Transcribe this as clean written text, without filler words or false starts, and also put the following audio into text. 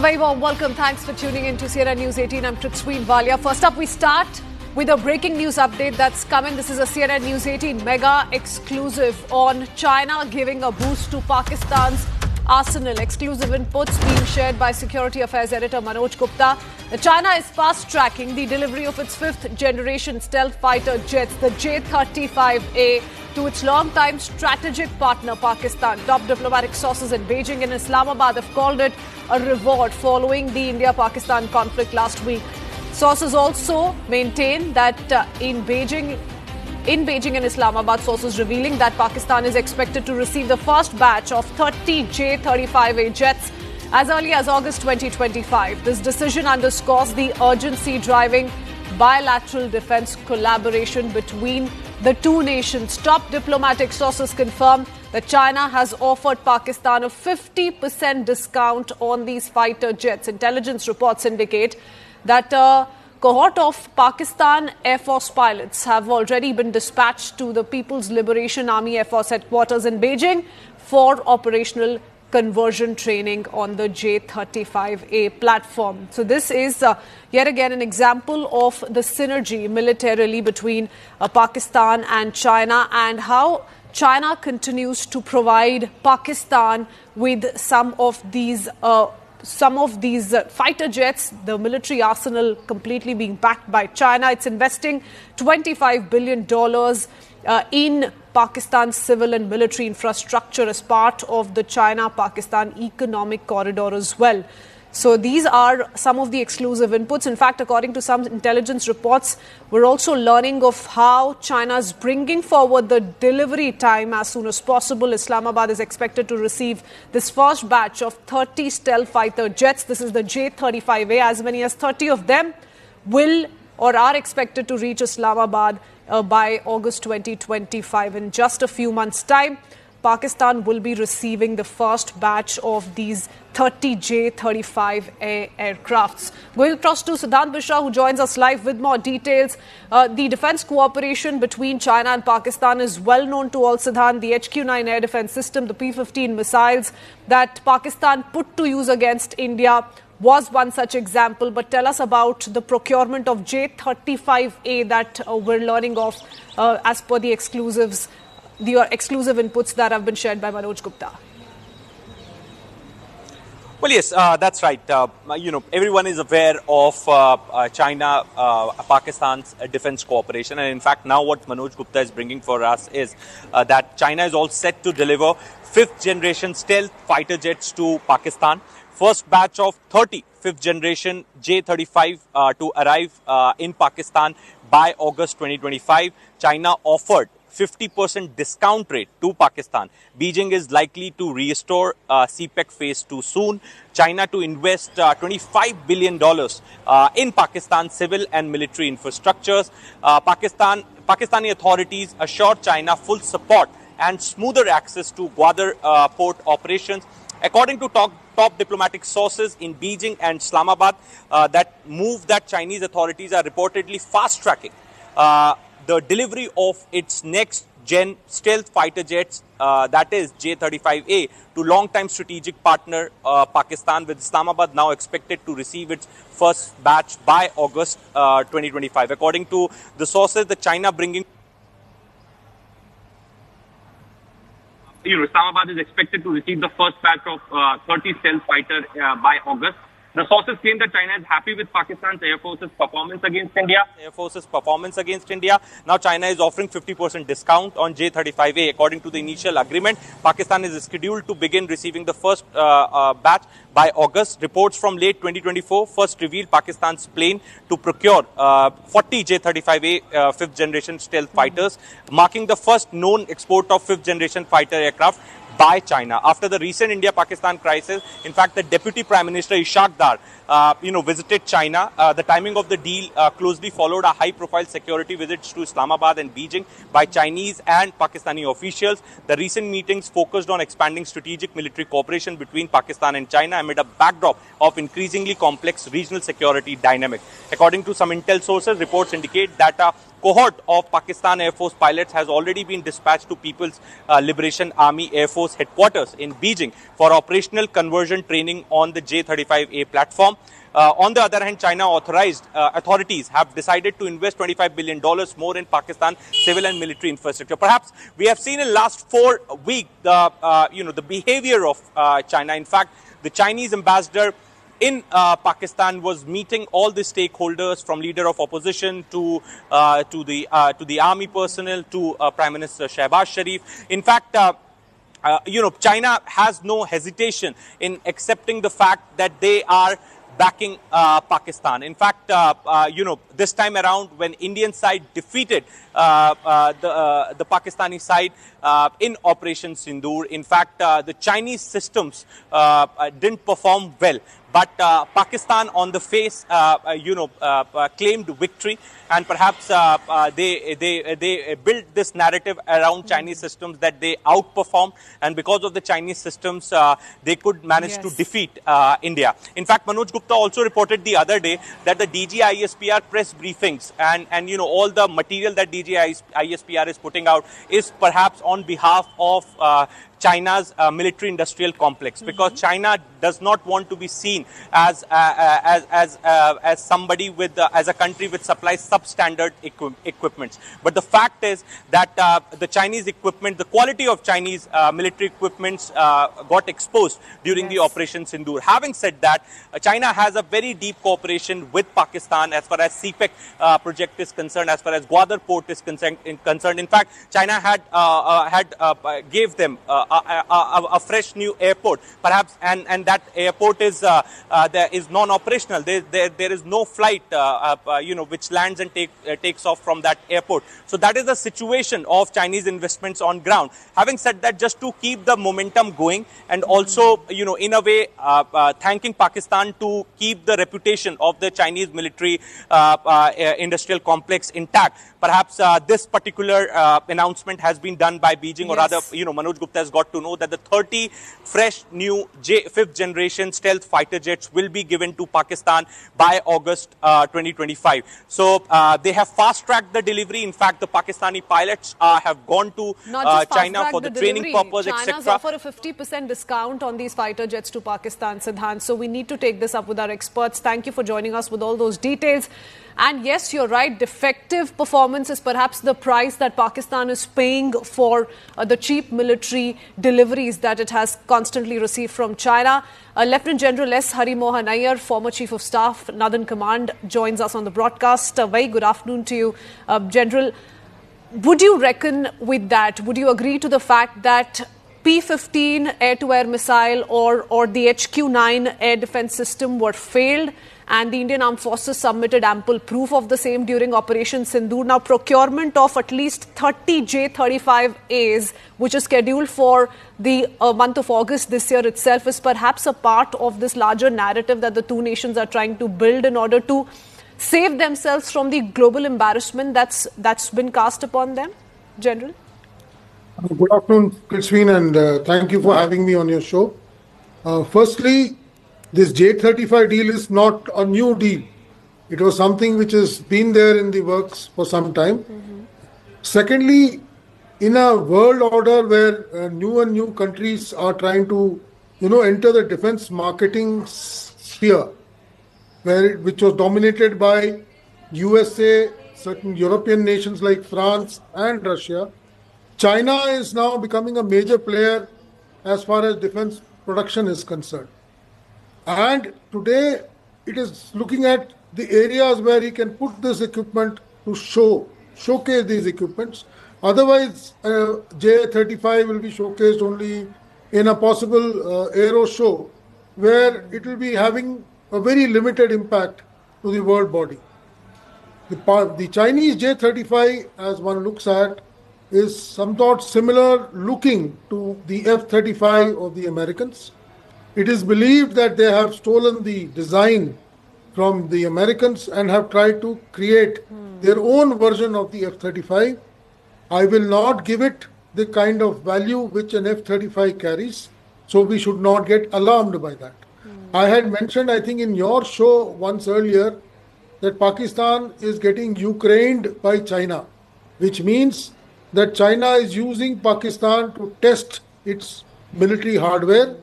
very warm welcome. Thanks for tuning in to CNN News 18. I'm Tritsween Walia. First up, we start with a breaking news update that's coming. This is a CNN News 18 mega exclusive on China giving a boost to Pakistan's arsenal. Exclusive inputs being shared by Security Affairs Editor Manoj Gupta. China is fast-tracking the delivery of its fifth-generation stealth fighter jets, the J-35A, to its long-time strategic partner, Pakistan. Top diplomatic sources in Beijing and Islamabad have called it a reward following the India-Pakistan conflict last week. Sources also maintain that in Beijing and Islamabad, sources revealing that Pakistan is expected to receive the first batch of 30 J-35A jets as early as August 2025. This decision underscores the urgency driving bilateral defense collaboration between the two nations. Top diplomatic sources confirm that China has offered Pakistan a 50% discount on these fighter jets. Intelligence reports indicate that a cohort of Pakistan Air Force pilots have already been dispatched to the People's Liberation Army Air Force headquarters in Beijing for operational conversion training on the J-35A platform. So this is yet again an example of the synergy militarily between Pakistan and China, and how China continues to provide Pakistan with some of these fighter jets, the military arsenal completely being backed by China. It's investing $25 billion in Pakistan's civil and military infrastructure as part of the China-Pakistan economic corridor as well. So these are some of the exclusive inputs. In fact, according to some intelligence reports, we're also learning of how China is bringing forward the delivery time as soon as possible. Islamabad is expected to receive this first batch of 30 stealth fighter jets. This is the J-35A. As many as 30 of them will or are expected to reach Islamabad by August 2025. In just a few months' time, Pakistan will be receiving the first batch of these 30 J-35A aircrafts. Going across to Siddhant Mishra, who joins us live with more details. The defense cooperation between China and Pakistan is well known to all, Siddhant. The HQ-9 air defense system, the P-15 missiles that Pakistan put to use against India was one such example. But tell us about the procurement of J-35A that we're learning of as per the exclusive inputs that have been shared by Manoj Gupta. Well, yes, that's right. Everyone is aware of China-Pakistan's defense cooperation. And in fact, now what Manoj Gupta is bringing for us is that China is all set to deliver fifth-generation stealth fighter jets to Pakistan. First batch of 30 fifth-generation J-35 to arrive in Pakistan by August 2025. China offered 50% discount rate to Pakistan. Beijing is likely to restore CPEC Phase 2 soon. China to invest $25 billion in Pakistan's civil and military infrastructures. Pakistani authorities assured China full support and smoother access to Gwadar port operations. According to top diplomatic sources in Beijing and Islamabad, that Chinese authorities are reportedly fast-tracking the delivery of its next-gen stealth fighter jets, that is J-35A, to long-time strategic partner Pakistan, with Islamabad now expected to receive its first batch by August 2025. According to the sources, the China bringing... Islamabad is expected to receive the first batch of 30 stealth fighters by August. The sources claim that China is happy with Pakistan's Air Force's performance against India. Now China is offering 50% discount on J-35A. According to the initial agreement, Pakistan is scheduled to begin receiving the first batch by August. Reports from late 2024 first revealed Pakistan's plan to procure 40 J-35A fifth-generation stealth fighters, marking the first known export of fifth-generation fighter aircraft by China. After the recent India-Pakistan crisis, in fact, the Deputy Prime Minister Ishaq Dar, visited China. The timing of the deal closely followed a high-profile security visits to Islamabad and Beijing by Chinese and Pakistani officials. The recent meetings focused on expanding strategic military cooperation between Pakistan and China amid a backdrop of increasingly complex regional security dynamics. According to some intel sources, reports indicate that cohort of Pakistan Air Force pilots has already been dispatched to People's Liberation Army Air Force headquarters in Beijing for operational conversion training on the J-35A platform. On the other hand, China authorities have decided to invest $25 billion more in Pakistan civil and military infrastructure. Perhaps we have seen in last 4 weeks the behavior of China. In fact, the Chinese ambassador in Pakistan was meeting all the stakeholders, from leader of opposition to the army personnel to Prime Minister Shehbaz Sharif. In fact, China has no hesitation in accepting the fact that they are backing Pakistan. In fact, this time around, when Indian side defeated the Pakistani side in Operation Sindoor, in fact, the Chinese systems didn't perform well. But Pakistan on the face, claimed victory, and perhaps they built this narrative around Chinese systems that they outperformed, and because of the Chinese systems, they could manage to defeat India. In fact, Manoj Gupta also reported the other day that the DG ISPR press briefings and all the material that DG ISPR is putting out is perhaps on behalf of China's military-industrial complex, because China does not want to be seen as somebody with as a country which supplies substandard equipments. But the fact is that the Chinese equipment, the quality of Chinese military equipments got exposed during the Operation Sindoor. Having said that, China has a very deep cooperation with Pakistan as far as CPEC project is concerned, as far as Gwadar port is concerned. In fact, China had gave them a fresh new airport, perhaps, and that airport is non-operational. There is no flight, which lands and takes off from that airport. So that is the situation of Chinese investments on ground. Having said that, just to keep the momentum going, and also, in a way, thanking Pakistan to keep the reputation of the Chinese military industrial complex intact, perhaps this particular announcement has been done by Beijing, or rather, Manoj Gupta has got to know that the 30 fresh new 5th generation stealth fighter jets will be given to Pakistan by August 2025. So they have fast-tracked the delivery. In fact, the Pakistani pilots have gone to China for the training purpose, etc. China's offered a 50% discount on these fighter jets to Pakistan, Siddhant. So we need to take this up with our experts. Thank you for joining us with all those details. And yes, you're right, defective performance is perhaps the price that Pakistan is paying for the cheap military deliveries that it has constantly received from China. Lieutenant General S. Hari Mohan Iyer, former Chief of Staff, Northern Command, joins us on the broadcast. Very good afternoon to you, General. Would you reckon with that? Would you agree to the fact that P-15 air-to-air missile or the HQ-9 air defense system were failed, and the Indian Armed Forces submitted ample proof of the same during Operation Sindoor? Now, procurement of at least 30 J-35As, which is scheduled for the month of August this year itself, is perhaps a part of this larger narrative that the two nations are trying to build in order to save themselves from the global embarrassment that's been cast upon them, General? Good afternoon, Christine, and thank you for having me on your show. Firstly, this J-35 deal is not a new deal. It was something which has been there in the works for some time. Secondly, in a world order where new countries are trying to, enter the defense marketing sphere, which was dominated by USA, certain European nations like France and Russia, China is now becoming a major player as far as defense production is concerned. And today it is looking at the areas where he can put this equipment to showcase these equipments. Otherwise, J-35 will be showcased only in a possible aero show, where it will be having a very limited impact to the world body. The Chinese J-35, as one looks at, is somewhat similar looking to the F-35 of the Americans. It is believed that they have stolen the design from the Americans and have tried to create their own version of the F-35. I will not give it the kind of value which an F-35 carries, so we should not get alarmed by that. I had mentioned, I think in your show once earlier, that Pakistan is getting Ukrained by China, which means that China is using Pakistan to test its military hardware